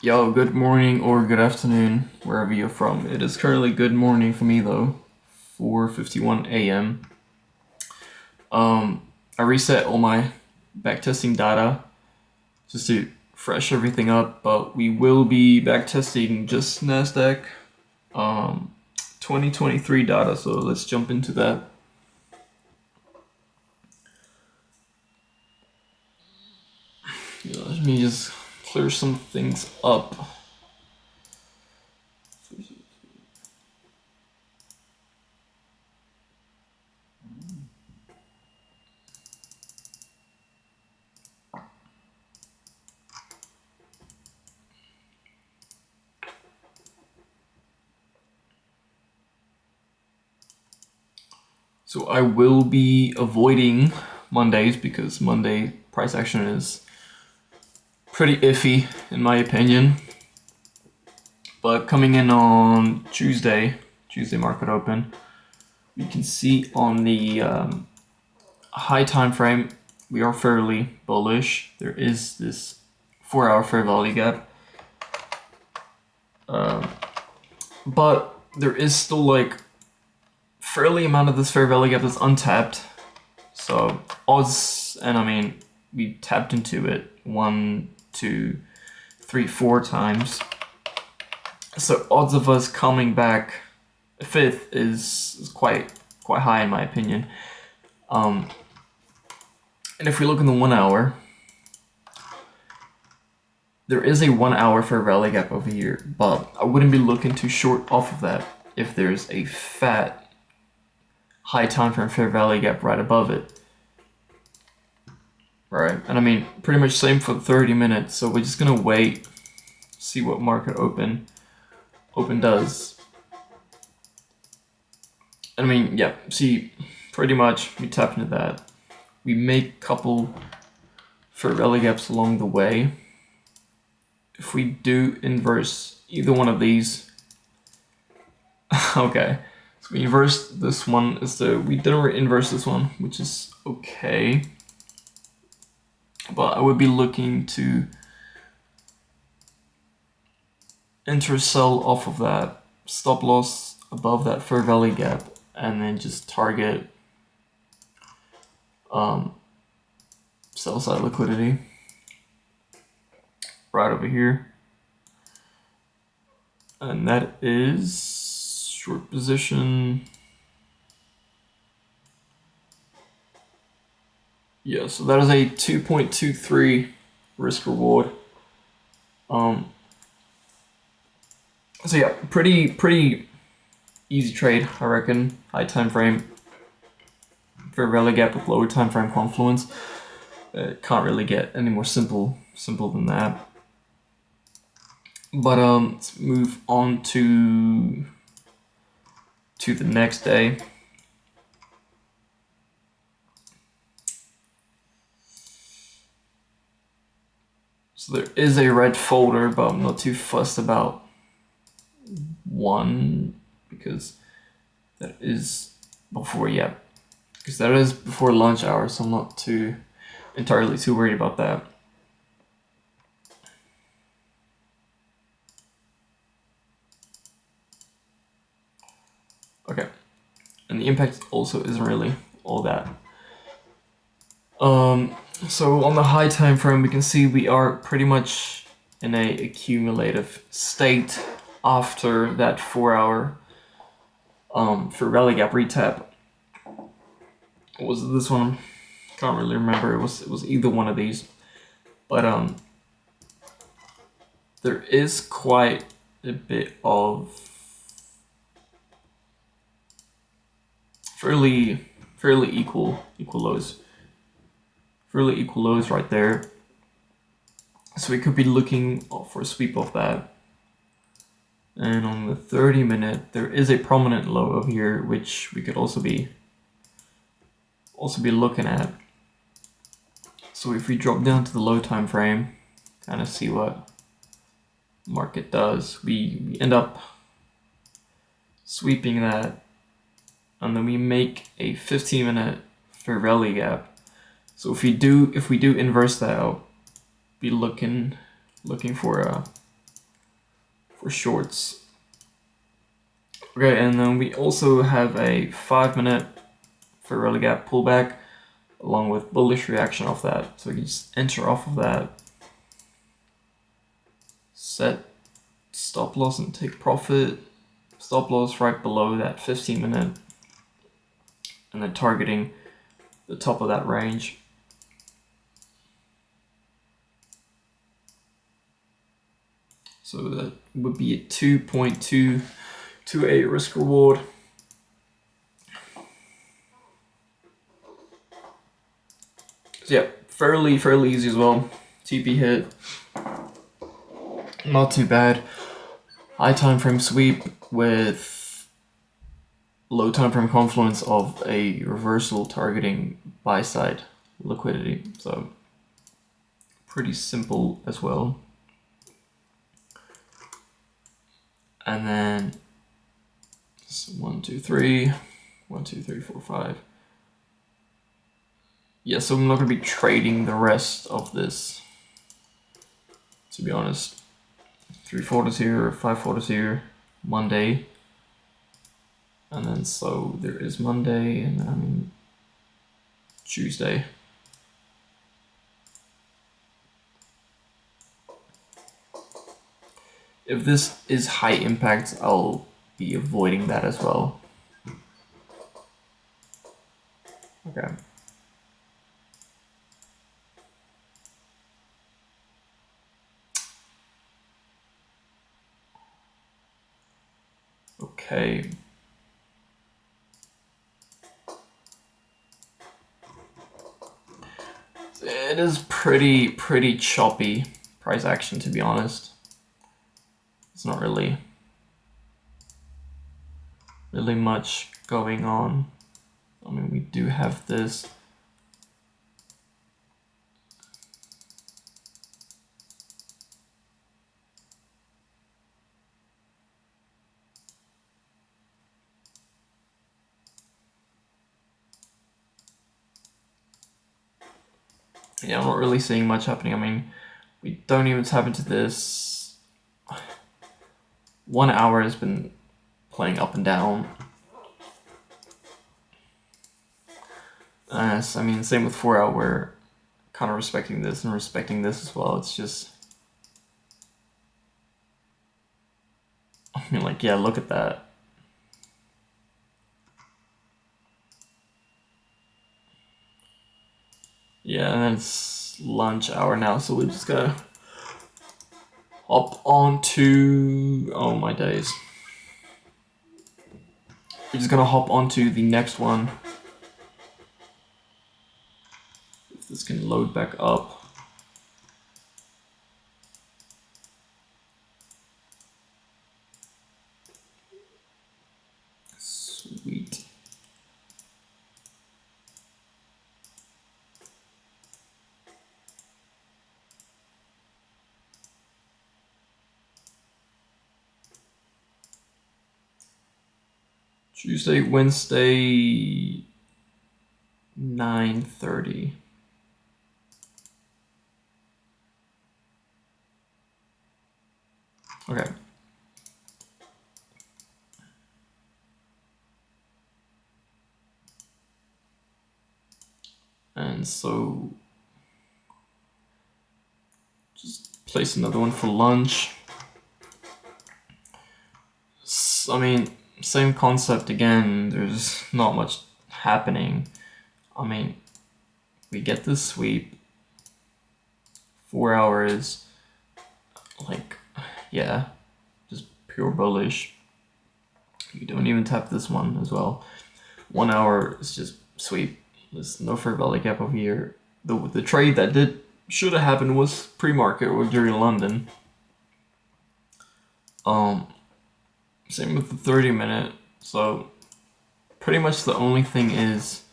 Yo, good morning or good afternoon, wherever you're from. It is currently good morning for me though, 4:51 a.m. I reset all my backtesting data just to fresh everything up, but we will be backtesting just NASDAQ 2023 data, so let's jump into that. Let me just clear some things up. So I will be avoiding Mondays because Monday price action is pretty iffy in my opinion. But coming in on Tuesday market open, we can see on the high time frame we are fairly bullish. There is this 4-hour fair value gap, but there is still like fairly amount of this fair value gap that's untapped. So odds, and I mean we tapped into it 1, 2, 3, 4 times. So odds of us coming back a fifth is quite high in my opinion. And if we look in the 1 hour, there is a 1 hour fair value gap over here, but I wouldn't be looking too short off of that if there's a fat high time frame fair value gap right above it. Right, and I mean pretty much same for 30 minutes, so we're just gonna wait, see what market open does. I mean, yeah, see, pretty much we tap into that. We make a couple fair value gaps along the way. If we do inverse either one of these, okay, so we inverse this one, we didn't inverse this one, which is okay. But I would be looking to enter sell off of that, stop loss above that fair value gap, and then just target sell side liquidity right over here. And that is short position. Yeah, so that is a 2.23 risk reward. So yeah, pretty easy trade, I reckon. High time frame, fair value gap with lower time frame confluence. Can't really get any more simple than that. But let's move on to the next day. So there is a red folder, but I'm not too fussed about one because that is before lunch hour, so I'm not entirely too worried about that. Okay, and the impact also isn't really all that. So on the high time frame, we can see we are pretty much in a accumulative state after that 4-hour fair value gap retap. What was it, this one? Can't really remember. It was either one of these, but there is quite a bit of fairly equal lows. Fairly equal lows right there. So we could be looking for a sweep of that. And on the 30-minute, there is a prominent low over here, which we could also be looking at. So if we drop down to the low time frame, kind of see what market does, we end up sweeping that, and then we make a 15-minute fair value gap. So if we do inverse that, I'll be looking for a for shorts. Okay, and then we also have a 5-minute fair value gap pullback along with bullish reaction off that. So we can just enter off of that, set stop loss and take profit. Stop loss right below that 15-minute, and then targeting the top of that range. So that would be a 2.228 risk reward. So yeah, fairly easy as well. TP hit, not too bad. High time frame sweep with low time frame confluence of a reversal targeting buy side liquidity. So pretty simple as well. And then 1, 2, 3, 1, 2, 3, 4, 5. Yeah, so I'm not gonna be trading the rest of this, to be honest. 3/4 here, 5/4 here, Monday. And then so there is Monday, and then I mean Tuesday. If this is high impact, I'll be avoiding that as well. Okay. Okay. It is pretty choppy price action, to be honest. It's not really much going on. I mean, we do have this. Yeah, I'm not really seeing much happening. I mean, we don't even tap into this. 1 hour has been playing up and down. I mean, same with 4 hour. We're kind of respecting this and respecting this as well. It's just, I mean, like, yeah, look at that. Yeah, and then it's lunch hour now, so we're just gonna hop on to, oh my days. We're just gonna hop onto the next one. If this can load back up. Sweet. Tuesday, Wednesday, 9:30. Okay. And so just place another one for lunch. I mean, same concept again. There's not much happening. I mean, we get this sweep. 4 hours. Like, yeah, just pure bullish. You don't even tap this one as well. 1 hour is just sweep. There's no fair value gap over here. The trade that should have happened was pre-market or during London. Same with the 30-minute. So pretty much the only thing is,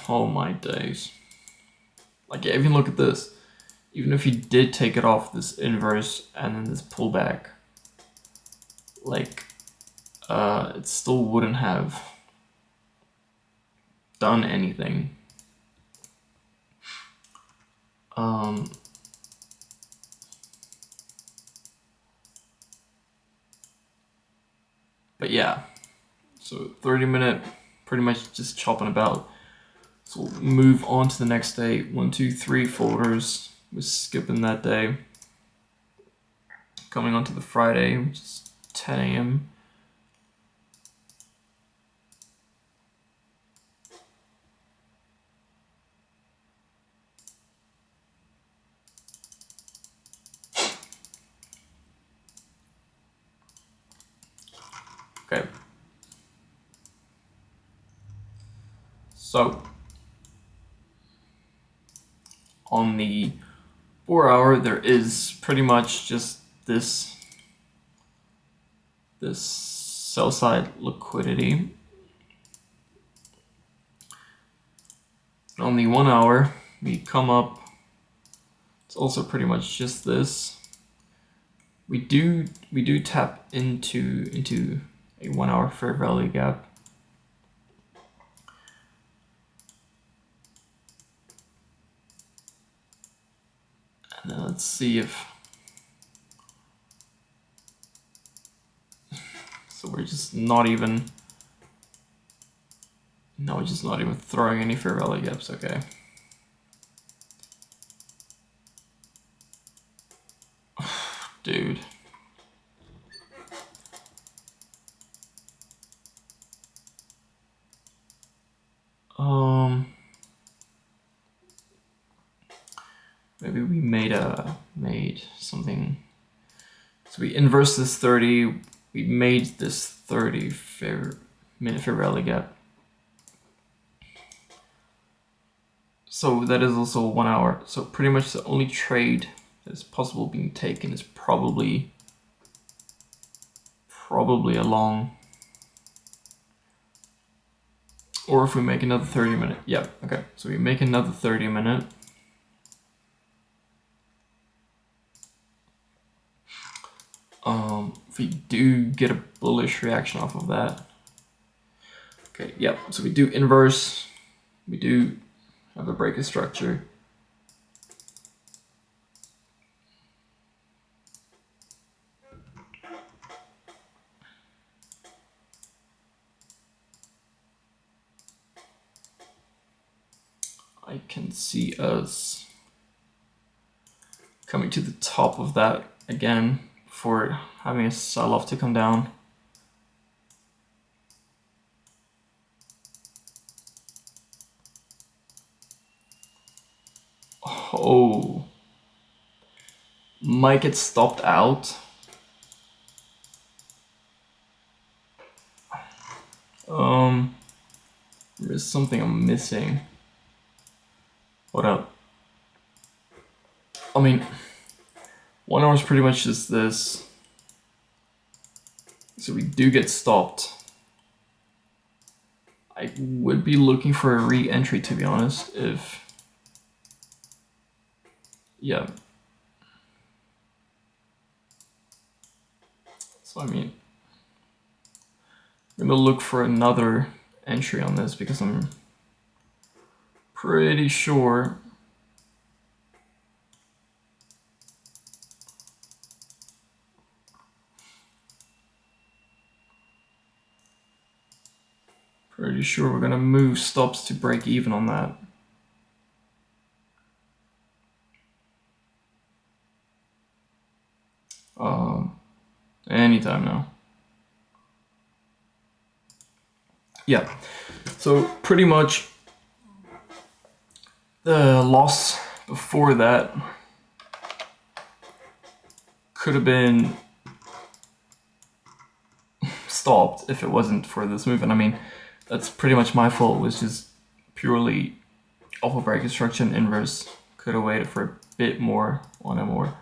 oh my days. Like, yeah, even look at this. Even if you did take it off this inverse and then this pullback, like, it still wouldn't have done anything. But yeah, so 30-minute, pretty much just chopping about. So we'll move on to the next day. 1, 2, 3 folders. We're skipping that day. Coming on to the Friday, which is 10 a.m. Okay. So on the 4 hour, there is pretty much just this sell side liquidity. On the 1 hour, we come up. It's also pretty much just this. We do tap into a 1 hour fair value gap. And then let's see if, so we're just not even, no, we're just not even throwing any fair value gaps, okay. Dude. Maybe we made something. So we inverse this 30. We made this 30 minute fair value gap. So that is also 1 hour. So pretty much the only trade that is possible being taken is probably a long. Or if we make another 30-minute. Yeah, okay. So we make another 30-minute. If we do get a bullish reaction off of that. Okay, yep. So we do inverse. We do have a breaker structure. I can see us coming to the top of that again for having a sell-off to come down. Oh, might get stopped out. There's something I'm missing. What up? I mean, 1 hour is pretty much just this. So we do get stopped. I would be looking for a re-entry, to be honest, if... Yeah. So, I mean, I'm gonna look for another entry on this because I'm pretty sure we're gonna move stops to break even on that. Anytime now. Yeah, so pretty much the loss before that could have been stopped if it wasn't for this move. And I mean, that's pretty much my fault, was just purely off of break construction inverse. Could have waited for a bit more on it more.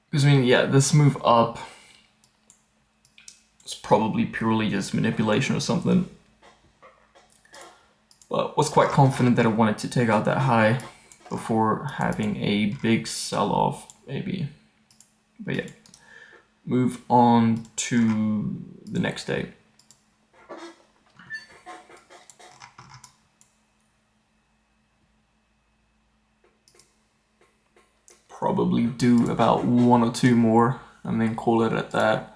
Because I mean, yeah, this move up was probably purely just manipulation or something. But was quite confident that I wanted to take out that high before having a big sell-off, maybe. But yeah, move on to the next day. Probably do about 1 or 2 more and then call it at that.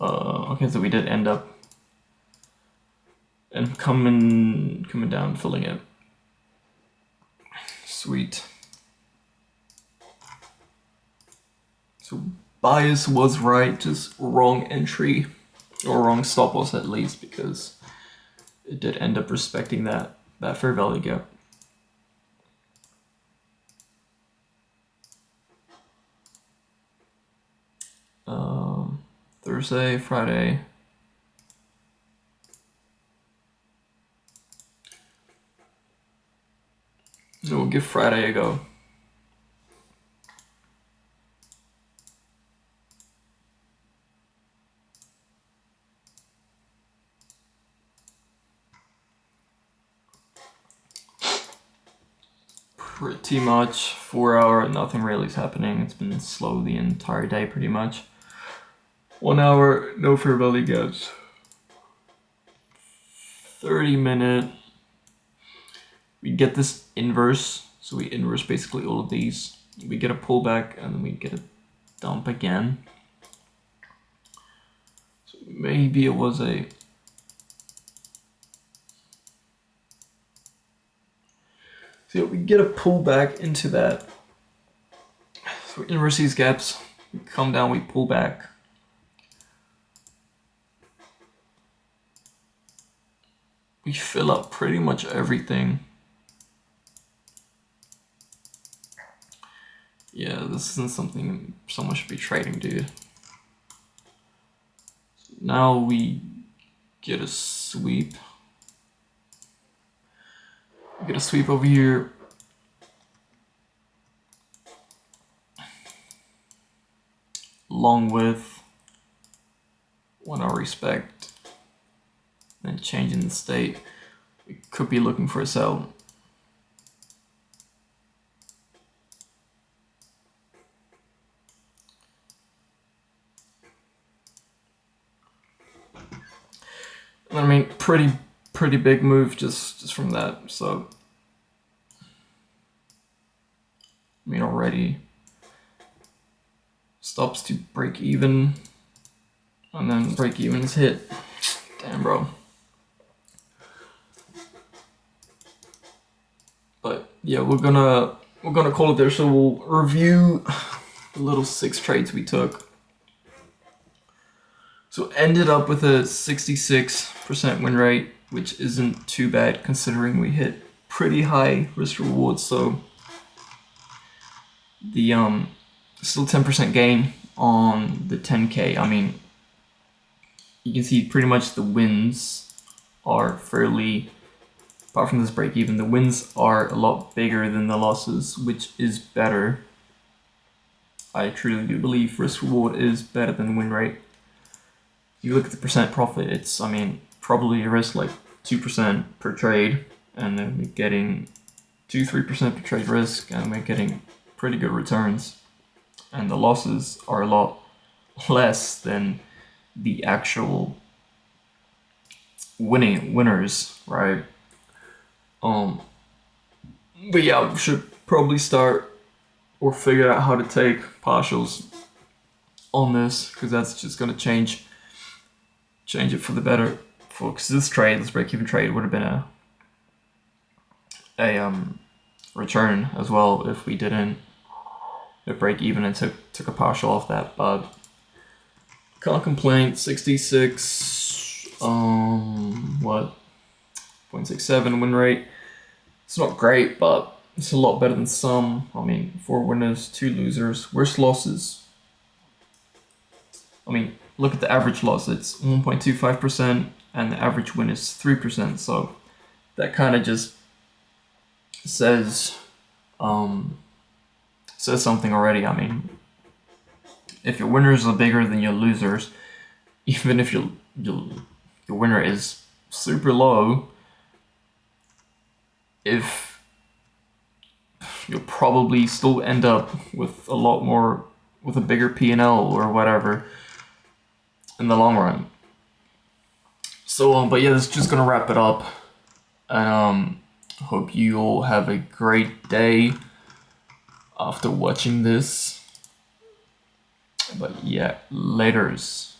Okay, so we did end up and coming down, filling it. Sweet. So bias was right, just wrong entry, or wrong stop loss at least, because it did end up respecting that fair value gap. Thursday, Friday. So we'll give Friday a go. Pretty much 4 hour, nothing really is happening. It's been slow the entire day pretty much. 1 hour, no fair value gaps. 30-minute. We get this inverse, so we inverse basically all of these. We get a pullback and then we get a dump again. So maybe it was a... So we get a pullback into that. So we inverse these gaps, we come down, we pull back. We fill up pretty much everything. Yeah, this isn't something someone should be trading, dude. So now we get a sweep. We get a sweep over here. Along with 1 hour respect. Then changing the state. We could be looking for a sell. I mean, pretty big move just from that. So, I mean, already stops to break even, and then break even is hit. Damn, bro. But yeah, we're gonna call it there. So we'll review the little 6 trades we took. So ended up with a 66% win rate, which isn't too bad considering we hit pretty high risk reward. So the still 10% gain on the 10K. I mean, you can see pretty much the wins are fairly, apart from this break even, the wins are a lot bigger than the losses, which is better. I truly do believe risk reward is better than win rate. You look at the percent profit, it's, I mean, probably a risk like 2% per trade, and then we're getting 2-3% per trade risk, and we're getting pretty good returns. And the losses are a lot less than the actual winners, right? But yeah, we should probably start or figure out how to take partials on this, because that's just gonna change it for the better. Because this trade, this break-even trade, would have been a return as well if we didn't break even and took a partial off that. But can't complain. 66 what 0.67 win rate. It's not great, but it's a lot better than some. I mean, 4 winners, 2 losers. Worst losses, I mean, look at the average loss. It's 1.25%, and the average win is 3%. So that kind of just says something already. I mean, if your winners are bigger than your losers, even if your winner is super low, if you'll probably still end up with a lot more, with a bigger P&L or whatever in the long run. So but yeah, that's just gonna wrap it up, and hope you all have a great day after watching this. But yeah, laters.